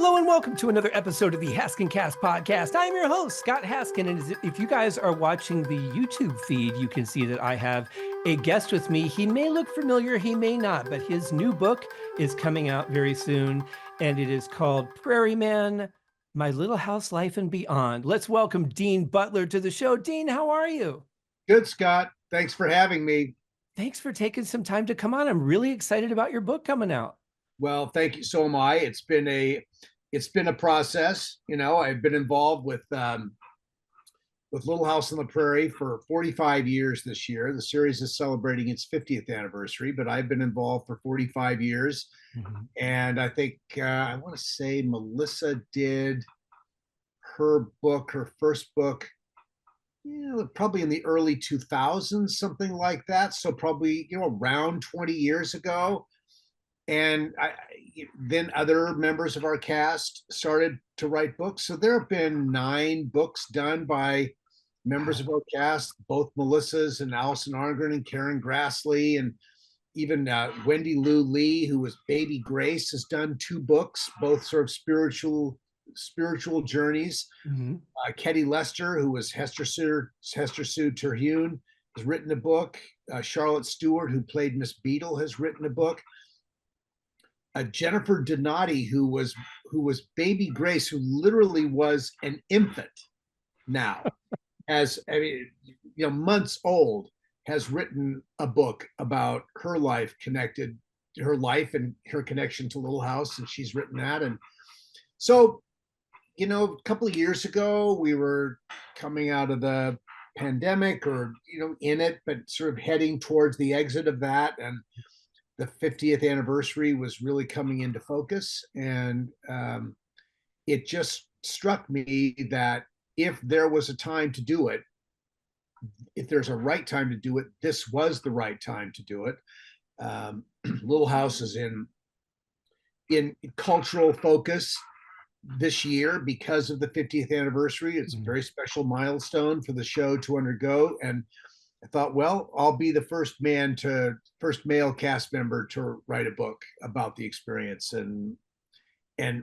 Hello and welcome to another episode of the HaskinCast Podcast. I'm your host, Scott Haskin, and if you guys are watching the YouTube feed, you can see that I have a guest with me. He may look familiar, he may not, but his new book is coming out very soon, and it is called Prairie Man, My Little House Life and Beyond. Let's welcome Dean Butler to the show. Dean, how are you? Good, Scott. Thanks for having me. Thanks for taking some time to come on. I'm really excited about your book coming out. Well, thank you. So am I. It's been a process. You know, I've been involved with Little House on the Prairie for 45 years this year. The series is celebrating its 50th anniversary, but I've been involved for 45 years. Mm-hmm. And I think I want to say Melissa did her first book, probably in the early 2000s, something like that. So probably, around 20 years ago. And then other members of our cast started to write books. So there have been 9 books done by members of our cast, both Melissa's and Allison Arngren and Karen Grassley, and even Wendy Lou Lee, who was Baby Grace, has done 2 books, both sort of spiritual journeys. Mm-hmm. Ketty Lester, who was Hester Sue Terhune, has written a book. Charlotte Stewart, who played Miss Beadle, has written a book. Jennifer Donati, who was Baby Grace, who literally was an infant now, months old, has written a book about her life and her connection to Little House, and she's written that. And so, a couple of years ago, we were coming out of the pandemic, or in it, but sort of heading towards the exit of that, and the 50th anniversary was really coming into focus. And it just struck me that if there was a time to do it, if there's a right time to do it, this was the right time to do it. Little House is in cultural focus this year because of the 50th anniversary. It's a very special milestone for the show to undergo. And I thought, well, I'll be the first male cast member to write a book about the experience and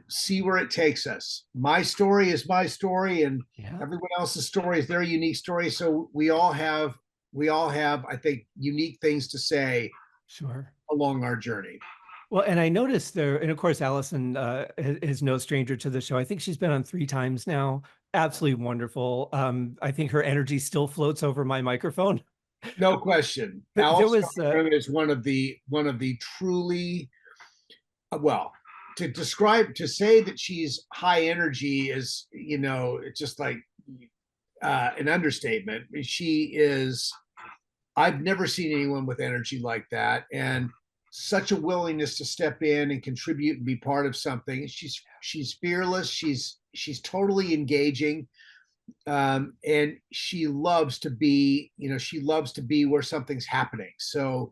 see where it takes us. My story is my story, and everyone else's story is their unique story. So we all have, I think, unique things to say along our journey. Well, and I noticed there, and of course, Allison is no stranger to the show. I think she's been on 3 times now. Absolutely wonderful. I think her energy still floats over my microphone. No question. Allison is one of the truly, to say that she's high energy is, it's just like an understatement. She is, I've never seen anyone with energy like that, and such a willingness to step in and contribute and be part of something. She's fearless. She's totally engaging. And she loves to be where something's happening. So,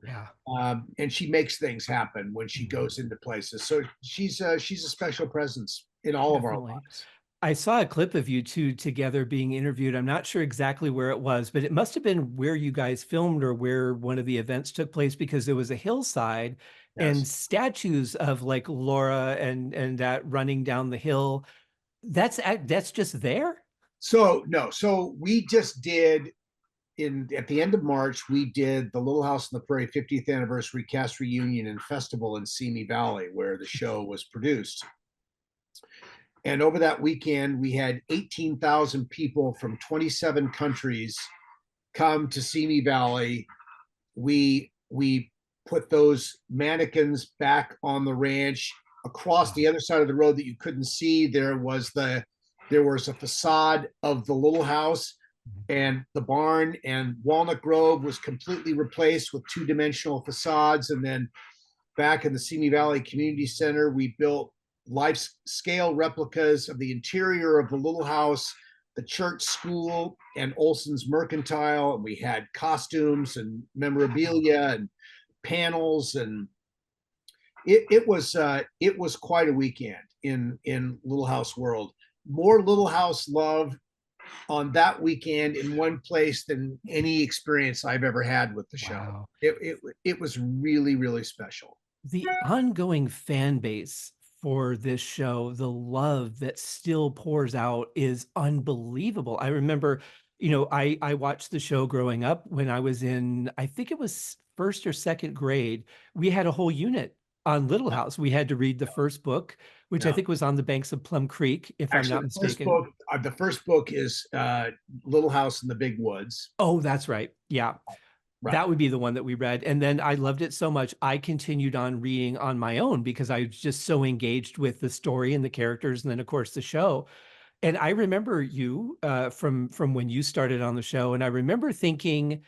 and she makes things happen when she goes into places. So she's a special presence in all of our lives. I saw a clip of you 2 together being interviewed. I'm not sure exactly where it was, but it must have been where you guys filmed or where one of the events took place, because there was a hillside and statues of like Laura and that running down the hill. That's just there? So we just did at the end of March, we did the Little House on the Prairie 50th anniversary cast reunion and festival in Simi Valley, where the show was produced. And over that weekend, we had 18,000 people from 27 countries come to Simi Valley. We put those mannequins back on the ranch. Across the other side of the road that you couldn't see, there was a facade of the Little House, and the barn and Walnut Grove was completely replaced with 2-dimensional facades. And then back in the Simi Valley Community Center, we built life-scale replicas of the interior of the Little House, the church school, and Olson's Mercantile. And we had costumes and memorabilia and panels, and it was quite a weekend in Little House world. More Little House love on that weekend in one place than any experience I've ever had with the show. It was really, really special. The ongoing fan base for this show, the love that still pours out is unbelievable. I remember, I watched the show growing up when I was in, I think it was first or second grade. We had a whole unit on Little House. We had to read the first book, which I Yeah. think was on the banks of Plum Creek, if I'm not Actually, mistaken. the first book is Little House in the Big Woods. Oh, that's right. Yeah. Right. That would be the one that we read. And then I loved it so much, I continued on reading on my own because I was just so engaged with the story and the characters, and then of course the show. And I remember you from when you started on the show, and I remember thinking,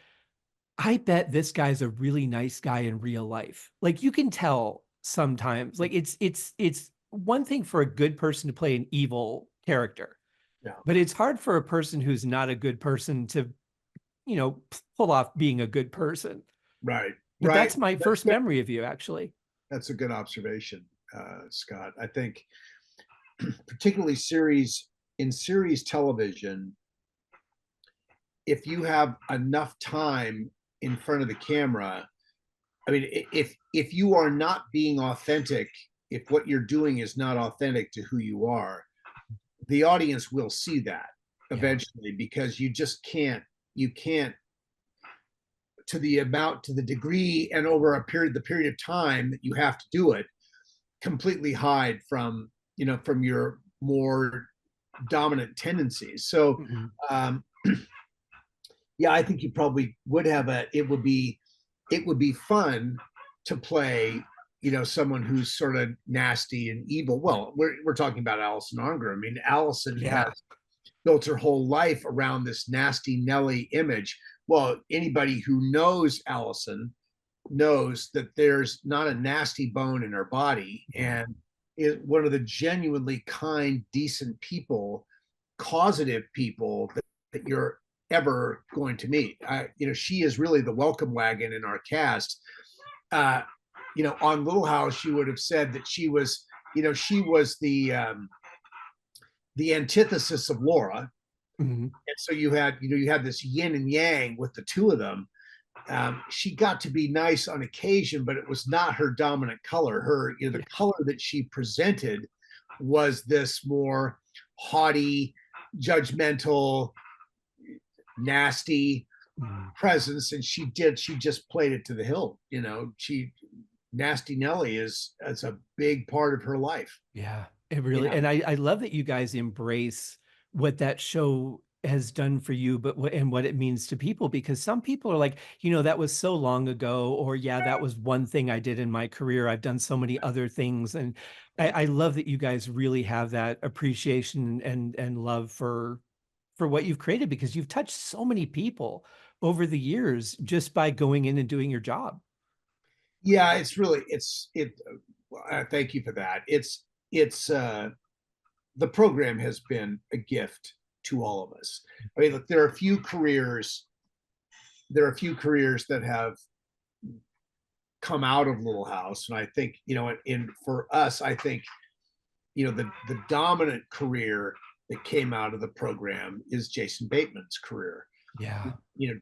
I bet this guy's a really nice guy in real life. Like you can tell sometimes. Like it's one thing for a good person to play an evil character, Yeah. but it's hard for a person who's not a good person to, pull off being a good person. Right. But Right. that's my That's first good. memory of you, actually. That's a good observation, Scott. I think particularly series television, if you have enough time in front of the camera, I mean, if you are not being authentic, if what you're doing is not authentic to who you are, the audience will see that Yeah. eventually, because you can't to the degree and over the period of time that you have to do it, completely hide from your more dominant tendencies. So Mhm. um, yeah, I think you probably would have it would be fun to play, someone who's sort of nasty and evil. Well, we're talking about Allison Unger. I mean, Allison has Yeah. built her whole life around this nasty Nellie image. Well, anybody who knows Allison knows that there's not a nasty bone in her body, and is one of the genuinely kind, decent people, causative people that you're ever going to meet. She is really the welcome wagon in our cast. Uh, on Little House, you would have said that she was the antithesis of Laura, Mhm. and so you had this yin and yang with the two of them. She got to be nice on occasion, but it was not her dominant color. The Yeah. color that she presented was this more haughty, judgmental, nasty Mhm. presence, and she just played it to the hilt. Nasty Nellie is a big part of her life. Yeah. It really, Yeah. and I love that you guys embrace what that show has done for you, but what it means to people, because some people are like, that was so long ago, or yeah, that was one thing I did in my career. I've done so many other things. And I love that you guys really have that appreciation and love for what you've created, because you've touched so many people over the years just by going in and doing your job. Yeah, it's really it. Thank you for that. It's the program has been a gift to all of us. I mean, look, there are a few careers. There are a few careers that have come out of Little House, and I think in for us, I think the dominant career that came out of the program is Jason Bateman's career. Yeah.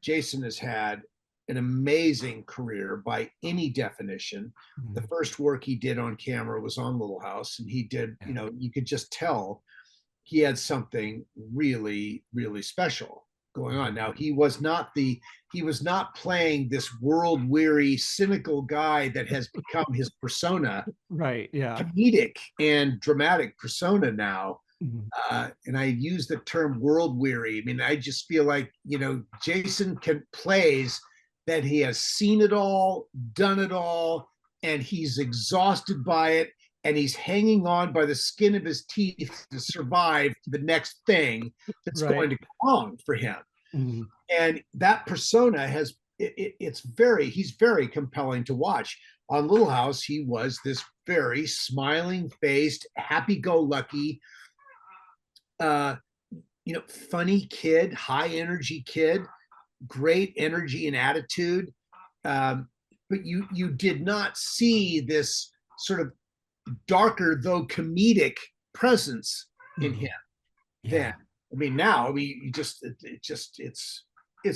Jason has had an amazing career by any definition. The Mhm. first work he did on camera was on Little House, and he did, Yeah. you could just tell he had something really, really special going on. Mhm. Now he was not playing this world weary, cynical guy that has become his persona, Right. Yeah. comedic and dramatic persona now. Mhm. And I use the term world weary. I mean, I just feel like, Jason plays that he has seen it all, done it all, and he's exhausted by it. And he's hanging on by the skin of his teeth to survive the next thing that's Right. going to come along for him. Mhm. And that persona he's very compelling to watch. On Little House, he was this very smiling faced, happy go lucky, uh, funny kid, high energy kid, great energy and attitude. But you did not see this sort of darker, though comedic presence in him Mhm. then. Yeah. I mean, now, it's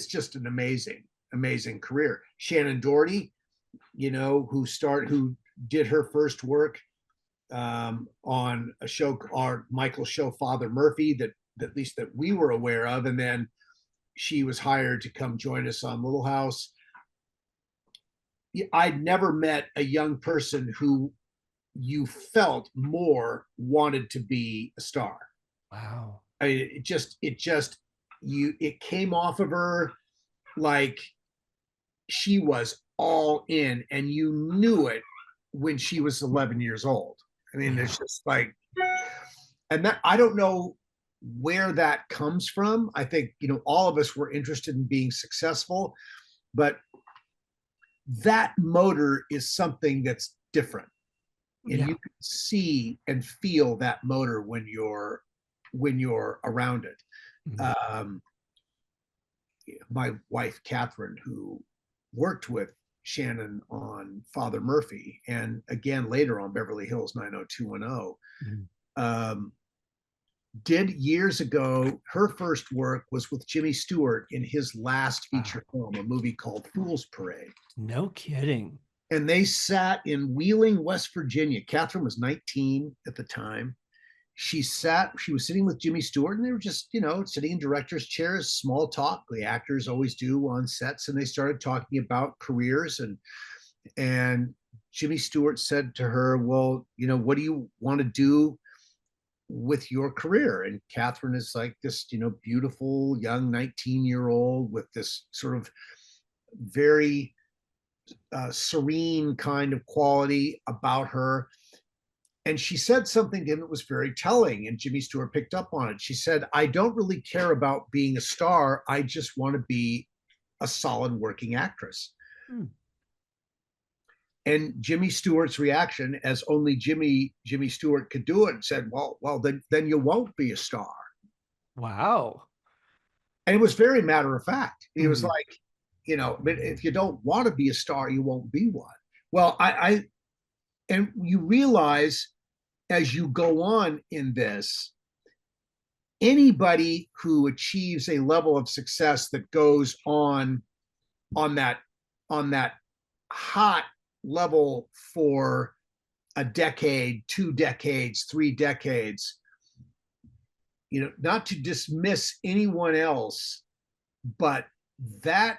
just an amazing career. Shannon Doherty, who did her first work on a show, our Michael's show, Father Murphy, that at least that we were aware of, and then she was hired to come join us on Little House. I'd never met a young person who you felt more wanted to be a star. Wow. I mean, it came off of her like she was all in, and you knew it when she was 11 years old. I mean, it's just like, and that, I don't know where that comes from. I think, all of us were interested in being successful, but that motor is something that's different. And you can see and feel that motor when you're around it. My wife, Catherine, who worked with Shannon on Father Murphy, and again later on Beverly Hills 90210, did years ago, her first work was with Jimmy Stewart in his last feature film, a movie called Fool's Parade. No kidding. And they sat in Wheeling, West Virginia. Catherine was 19 at the time. She was sitting with Jimmy Stewart, and they were just, sitting in director's chairs, small talk. The actors always do on sets. And they started talking about careers. And Jimmy Stewart said to her, well, what do you want to do with your career? And Catherine is like this, beautiful young 19-year-old with this sort of very serene kind of quality about her. And she said something to him that was very telling, and Jimmy Stewart picked up on it. She said, I don't really care about being a star. I just want to be a solid working actress. And Jimmy Stewart's reaction, as only Jimmy Stewart could do it, said, well, then you won't be a star. Wow. And it was very matter of fact. He was like, but if you don't want to be a star, you won't be one. Well, and you realize as you go on in this, anybody who achieves a level of success that goes on that hot level for a decade, 2 decades, 3 decades, not to dismiss anyone else, but that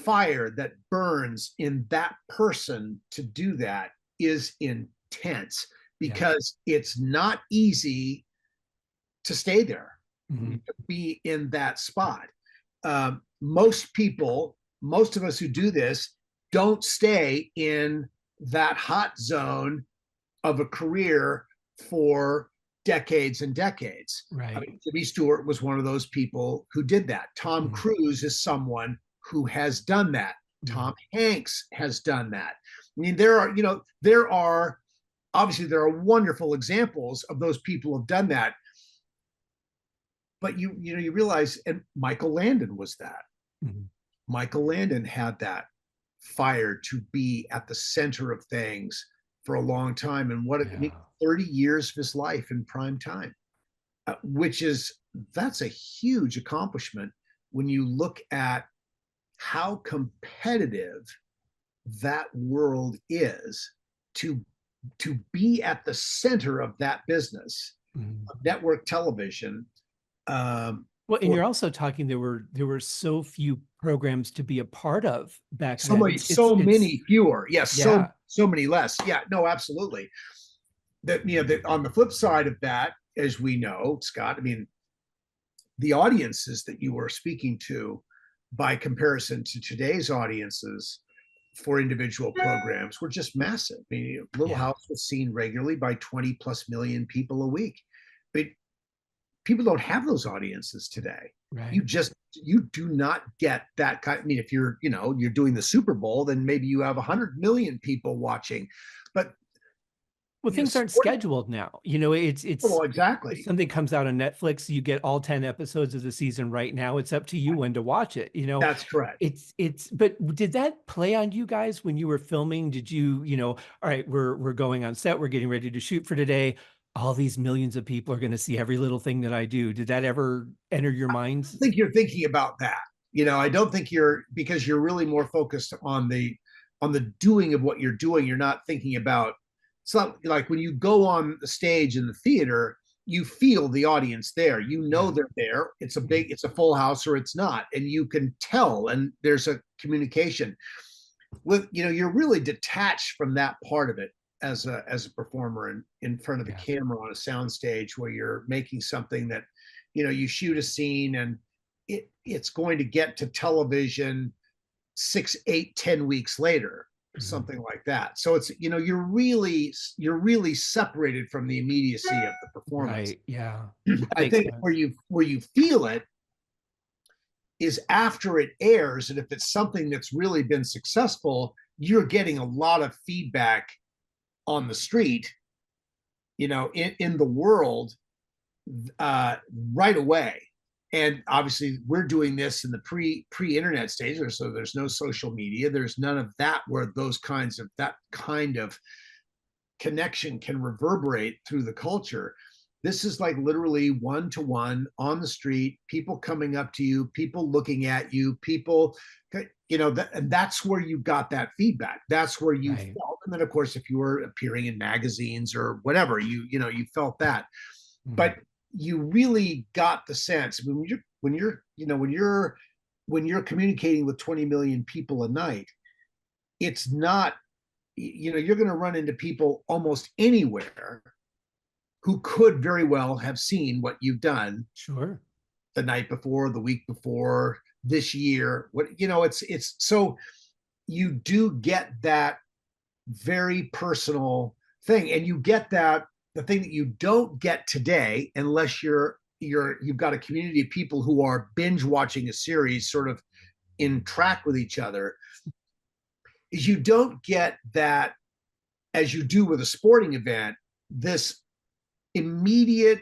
fire that burns in that person to do that is intense, because it's not easy to stay there, to be in that spot. Most of us who do this don't stay in that hot zone of a career for decades and decades. Right. I mean, Jimmy Stewart was one of those people who did that. Tom Cruise is someone who has done that. Tom Hanks has done that. I mean, there are obviously wonderful examples of those people who have done that. But you realize, and Michael Landon was that. Michael Landon had that fire to be at the center of things for a long time, and 30 years of his life in prime time, that's a huge accomplishment when you look at how competitive that world is, to be at the center of that business, of network television. And you're also talking, there were so few programs to be a part of back then. Many fewer. Yes. Yeah. So many less. Yeah, no, absolutely. On the flip side of that, as we know, Scott, I mean, the audiences that you were speaking to, by comparison to today's audiences for individual programs, were just massive. I mean, Little House was seen regularly by 20 plus million people a week. But people don't have those audiences today. Right. You do not get that kind. I mean, if you're doing the Super Bowl, then maybe you have 100 million people watching. But things aren't scheduled now. It's exactly. If something comes out on Netflix, you get all 10 episodes of the season right now. It's up to you when to watch it. That's correct. But did that play on you guys when you were filming? Did you, all right, we're going on set, we're getting ready to shoot for today. All these millions of people are going to see every little thing that I do. Did that ever enter your minds? I think you're thinking about that. I don't think because you're really more focused on the doing of what you're doing. You're not thinking about it's not like when you go on the stage in the theater, you feel the audience there. You know Yeah. they're there. It's a full house or it's not, and you can tell. And there's a communication with you're really detached from that part of it as a performer in front of the Yeah. camera on a sound stage where you're making something that you shoot a scene and it's going to get to television 6, 8, 10 weeks later, Mhm. something like that. So it's you're really separated from the immediacy of the performance. Right. Yeah. That I makes think sense. where you feel it is after it airs, and if it's something that's really been successful, you're getting a lot of feedback on the street, in the world, uh, right away. And obviously, we're doing this in the pre-internet stage, so there's no social media, there's none of that, where that kind of connection can reverberate through the culture. This is like literally one to one on the street, people coming up to you, people looking at you, people, and that's where you got that feedback. That's where you Right. felt. And then, of course, if you were appearing in magazines or whatever, you felt that. Mhm. But you really got the sense when you're communicating with 20 million people a night, it's not, you're going to run into people almost anywhere who could very well have seen what you've done Sure. the night before, the week before, this year. It's so you do get that very personal thing, and you get that the thing that you don't get today unless you've got a community of people who are binge watching a series sort of in track with each other, is you don't get that as you do with a sporting event, this immediate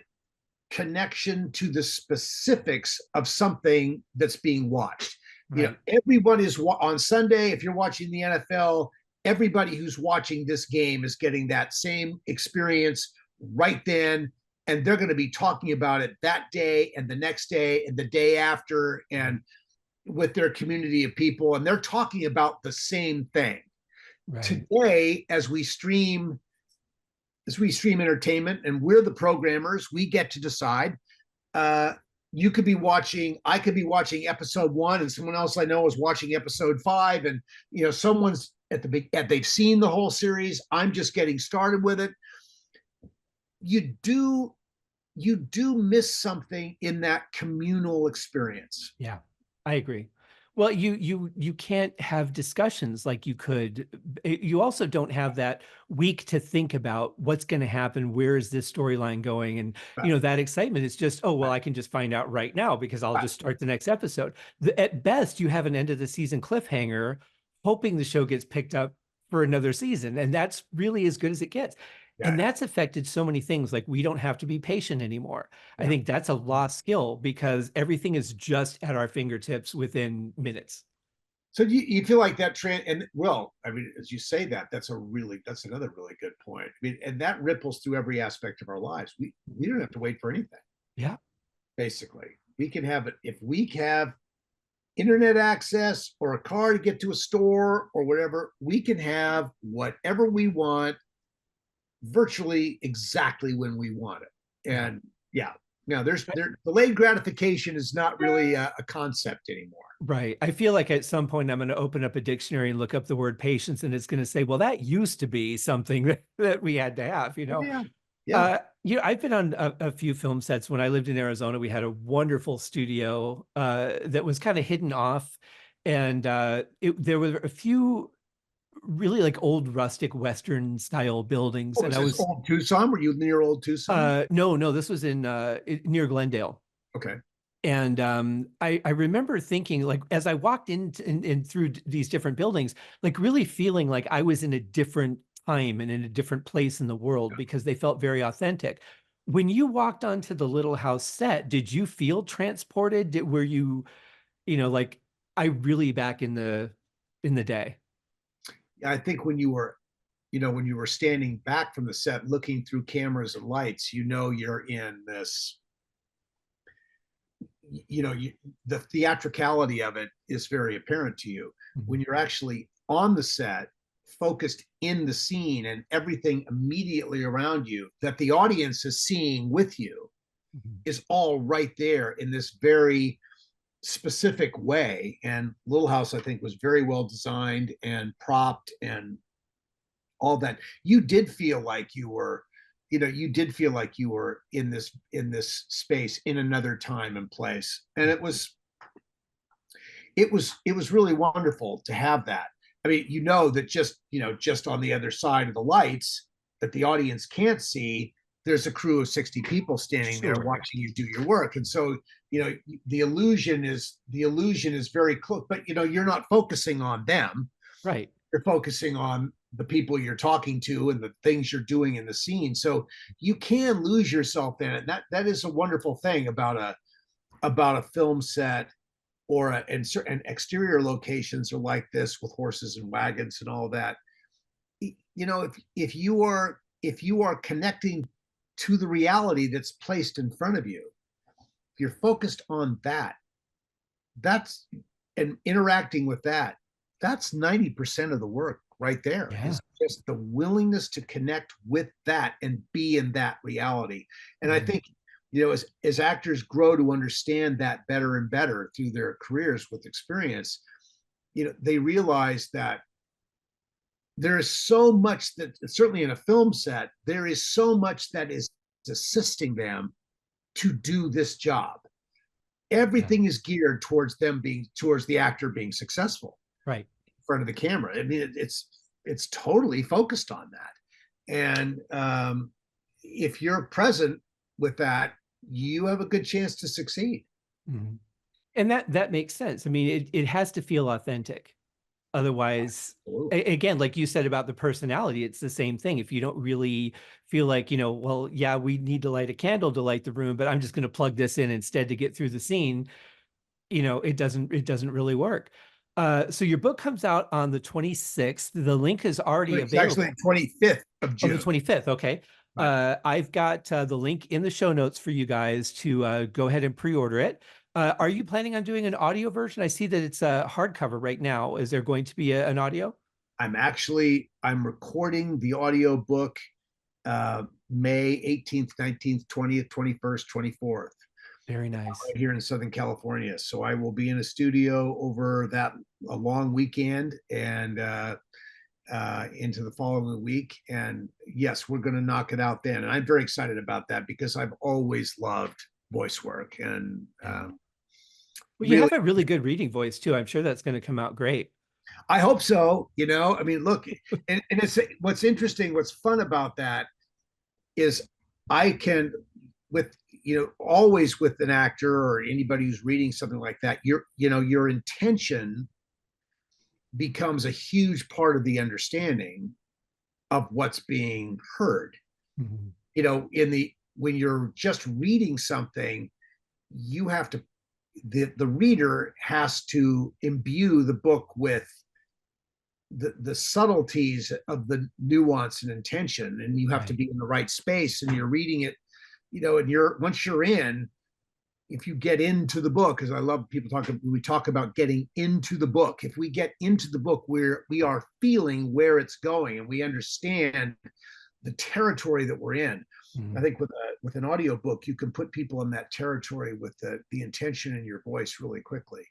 connection to the specifics of something that's being watched. Right. Everyone is on Sunday. If you're watching the NFL, everybody who's watching this game is getting that same experience right then. And they're going to be talking about it that day and the next day and the day after, and with their community of people. And they're talking about the same thing. Right. Today, as we stream entertainment and we're the programmers, we get to decide. Uh, I could be watching episode 1, and someone else I know is watching episode 5, and someone's they've seen the whole series. I'm just getting started with it. You do miss something in that communal experience. Yeah, I agree. Well, you can't have discussions like you could. You also don't have that week to think about what's going to happen. Where is this storyline going? And Right, that excitement is just, oh, well, right, I can just find out right now because I'll right. just start the next episode. At best, you have an end of the season cliffhanger, hoping the show gets picked up for another season, and that's really as good as it gets. Yeah, And that's affected so many things. Like we don't have to be patient anymore. I yeah. think that's a lost skill because everything is just at our fingertips within minutes. So you feel like that trend, and well, I mean, as you say that, that's another really good point. I mean, and that ripples through every aspect of our lives. We don't have to wait for anything. Yeah. Basically, we can have it if we have internet access or a car to get to a store or whatever. We can have whatever we want virtually exactly when we want it. Yeah. And yeah, now delayed gratification is not really a concept anymore. Right. I feel like at some point I'm going to open up a dictionary and look up the word patience, and it's going to say, well, that used to be something that we had to have. Oh, yeah, yeah. I've been on a few film sets. When I lived in Arizona, we had a wonderful studio that was kind of hidden off. And there were a few really like old rustic Western style buildings. Oh, And was I this was, old Tucson? Were you near old Tucson? no, this was near Glendale. Okay. And I remember thinking, like, as I walked in through these different buildings, like really feeling like I was in a different time and in a different place in the world because they felt very authentic. When you walked onto the Little House set, did you feel transported? Were you, like I really back in the day? I think when you were standing back from the set looking through cameras and lights, you're in this, the theatricality of it is very apparent to you. Mhm. When you're actually on the set focused in the scene and everything immediately around you that the audience is seeing with you is all right there in this very specific way. And Little House, I think, was very well designed and propped and all that. You did feel like you were, you did feel like you were in this space in another time and place. And it was really wonderful to have that. I mean, that just on the other side of the lights that the audience can't see, there's a crew of 60 people standing there watching you do your work. And so, the illusion is very close, but you're not focusing on them. Right. You're focusing on the people you're talking to and the things you're doing in the scene. So you can lose yourself in it. That is a wonderful thing about a film set, and certain exterior locations are like this with horses and wagons and all that. If you are connecting to the reality that's placed in front of you, if you're focused on and interacting with that's 90% of the work right there. Yeah. Is just the willingness to connect with that and be in that reality. And I think, as actors grow to understand that better and better through their careers with experience, they realize that there is so much that, certainly in a film set, there is so much that is assisting them to do this job. Everything is geared towards the actor being successful, right, in front of the camera. I mean, it's totally focused on that. And if you're present with that, you have a good chance to succeed. Mm-hmm. And that makes sense. I mean, it has to feel authentic. Otherwise, again, like you said about the personality, it's the same thing. If you don't really feel like, well, yeah, we need to light a candle to light the room, but I'm just going to plug this in instead to get through the scene, it doesn't really work. So your book comes out on the 26th. The link is already available. It's actually 25th of June. Oh, the 25th. Okay. Right. I've got the link in the show notes for you guys to go ahead and pre-order it. Are you planning on doing an audio version? I see that it's a hardcover right now. Is there going to be an audio? I'm recording the audio book May 18th, 19th, 20th, 21st, 24th. Very nice. Right here in Southern California. So I will be in a studio over a long weekend and into the following week. And yes, we're going to knock it out then. And I'm very excited about that because I've always loved voice work. And well, you have a really good reading voice too. I'm sure that's going to come out great. I hope so. I mean, look, and it's what's interesting, what's fun about that is I can, always with an actor or anybody who's reading something like that, your intention becomes a huge part of the understanding of what's being heard. Mm-hmm. When you're just reading something, you have to, the reader has to imbue the book with the subtleties of the nuance and intention, and you have to be in the right space, and you're reading it, and once you're in, if you get into the book, because I love we talk about getting into the book. If we get into the book where we are feeling where it's going and we understand the territory that we're in, I think with an audio book, you can put people in that territory with the intention in your voice really quickly.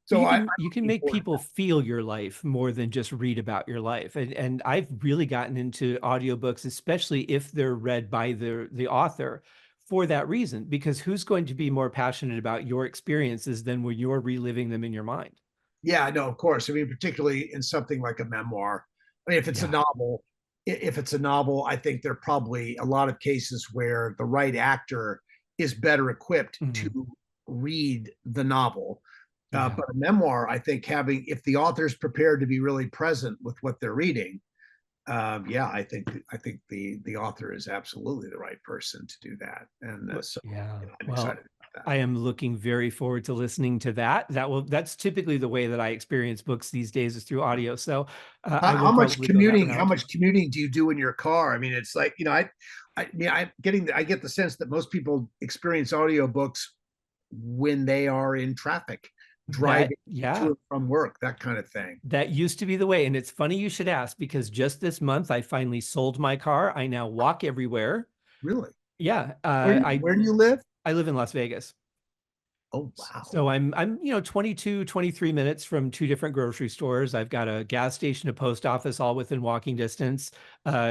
So you can make people feel your life more than just read about your life. And I've really gotten into audiobooks, especially if they're read by the author, for that reason, because who's going to be more passionate about your experiences than when you're reliving them in your mind? Yeah, no, of course. I mean, particularly in something like a memoir. I mean, if it's a novel, I think there are probably a lot of cases where the right actor is better equipped to read the novel. But a memoir, I think if the author's prepared to be really present with what they're reading, I think the author is absolutely the right person to do that. And I'm excited about that. I am looking very forward to listening to that. That's typically the way that I experience books these days, is through audio. So how much commuting do you do in your car? I mean, it's like, I get the sense that most people experience audiobooks when they are in traffic. driving to Yeah, and from work, that kind of thing. that used to be the way. And it's funny you should ask, because just this month I finally sold my car. I now walk everywhere. Really? Yeah, Where do you live? I live in Las Vegas. Oh, wow. So I'm 22, 23 minutes from two different grocery stores. I've got a gas station, a post office, all within walking distance.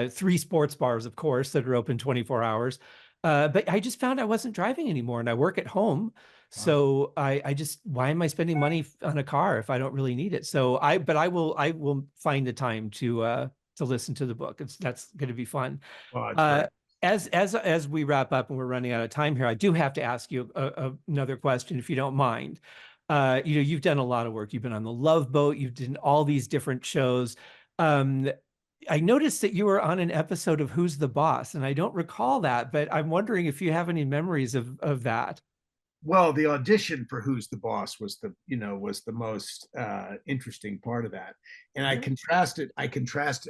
Three sports bars, of course, that are open 24 hours. But I just found I wasn't driving anymore, and I work at home. Wow. So I just, why am I spending money on a car if I don't really need it? So I will find the time to listen to the book. That's going to be fun. Well, it's Uh, very. as we wrap up and we're running out of time here, I do have to ask you another question, if you don't mind. You've done a lot of work. You've been on the Love Boat. You've done all these different shows. Um, I noticed that you were on an episode of Who's the Boss, and I don't recall that, but I'm wondering if you have any memories of that. Well, the audition for Who's the Boss was the most interesting part of that. And I contrast it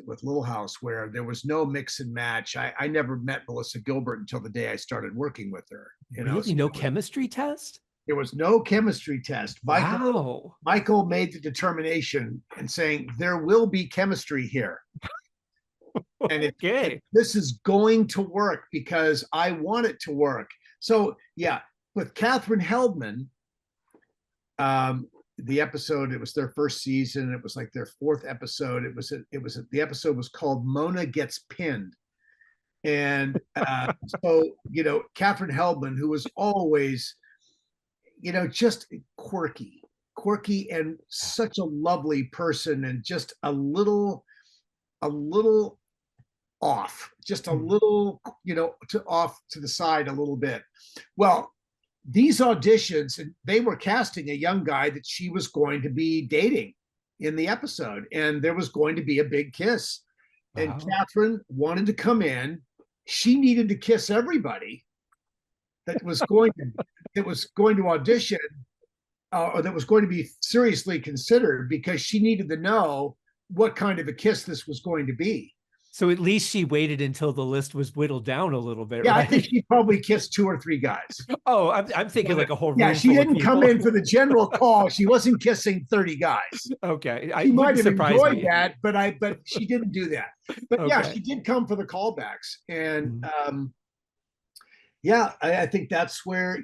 with Little House, where there was no mix and match. I never met Melissa Gilbert until the day I started working with her. Really? So No chemistry test? there was no chemistry test. Wow. Michael made the determination and saying there will be chemistry here, and Okay. this is going to work because I want it to work. So yeah, with Catherine Heldman, the episode, it was their first season. It was like their fourth episode. The episode was called Mona Gets Pinned. And so, Catherine Heldman, who was always, just quirky and such a lovely person, and just a little off, just a little, off to the side a little bit. Well, these auditions, and they were casting a young guy that she was going to be dating in the episode, and there was going to be a big kiss. Wow. And Catherine wanted to come in. She needed to kiss everybody that was going to audition, or that was going to be seriously considered, because she needed to know what kind of a kiss this was going to be. So at least she waited until the list was whittled down a little bit. Yeah, right? I think she probably kissed 2 or 3 guys. Oh, I'm thinking like a whole room. Yeah, she didn't come in for the general call. She wasn't kissing 30 guys. Okay, she might have enjoyed that, but she didn't do that. But okay. Yeah, she did come for the callbacks, and I think that's where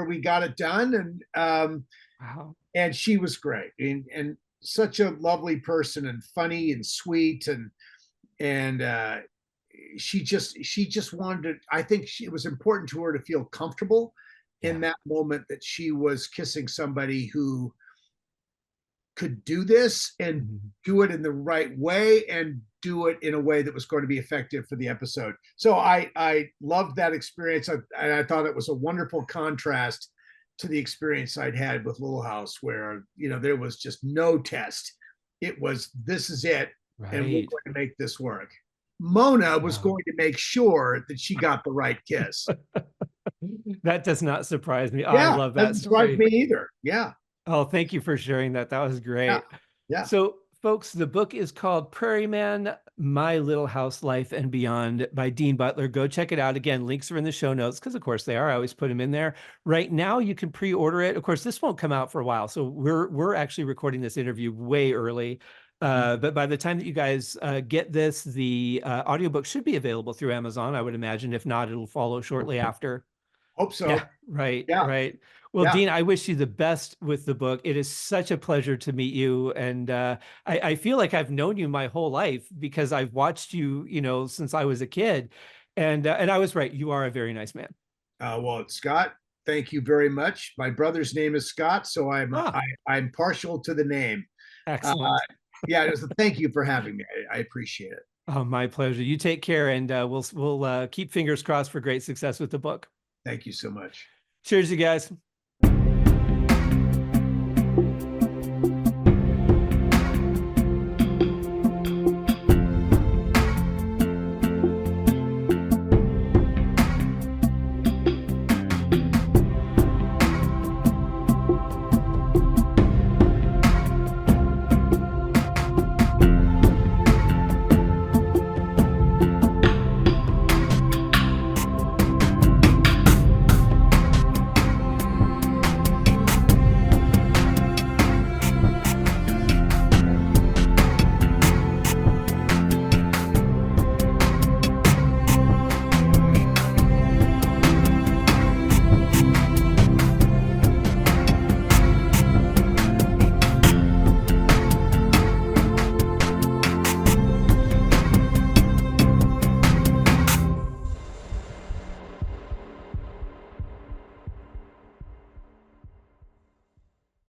we got it done, and wow, and she was great, and such a lovely person, and funny and sweet, and she just wanted to, I think it was important to her to feel comfortable in that moment, that she was kissing somebody who could do this and do it in the right way, and do it in a way that was going to be effective for the episode. So I loved that experience. I thought it was a wonderful contrast to the experience I'd had with Little House, where, there was just no test. It was, this is it. Right. And we're going to make this work. Mona was going to make sure that she got the right kiss. That does not surprise me. Yeah, I love that. Doesn't surprise me either. Yeah. Oh, thank you for sharing that. That was great. Yeah. So, folks, the book is called Prairie Man, My Little House Life and Beyond by Dean Butler. Go check it out. Again, links are in the show notes, because of course they are. I always put them in there. Right now, you can pre-order it. Of course, this won't come out for a while, so we're actually recording this interview way early. But by the time that you guys get this, the audiobook should be available through Amazon, I would imagine. If not, it'll follow shortly after. Hope so. Yeah, right. Yeah. Right. Well, Dean, I wish you the best with the book. It is such a pleasure to meet you. And I feel like I've known you my whole life, because I've watched you, since I was a kid. And I was right. You are a very nice man. Well, Scott, thank you very much. My brother's name is Scott, so I'm partial to the name. Excellent. Thank you for having me. I appreciate it. Oh, my pleasure. You take care, and we'll keep fingers crossed for great success with the book. Thank you so much. Cheers, you guys.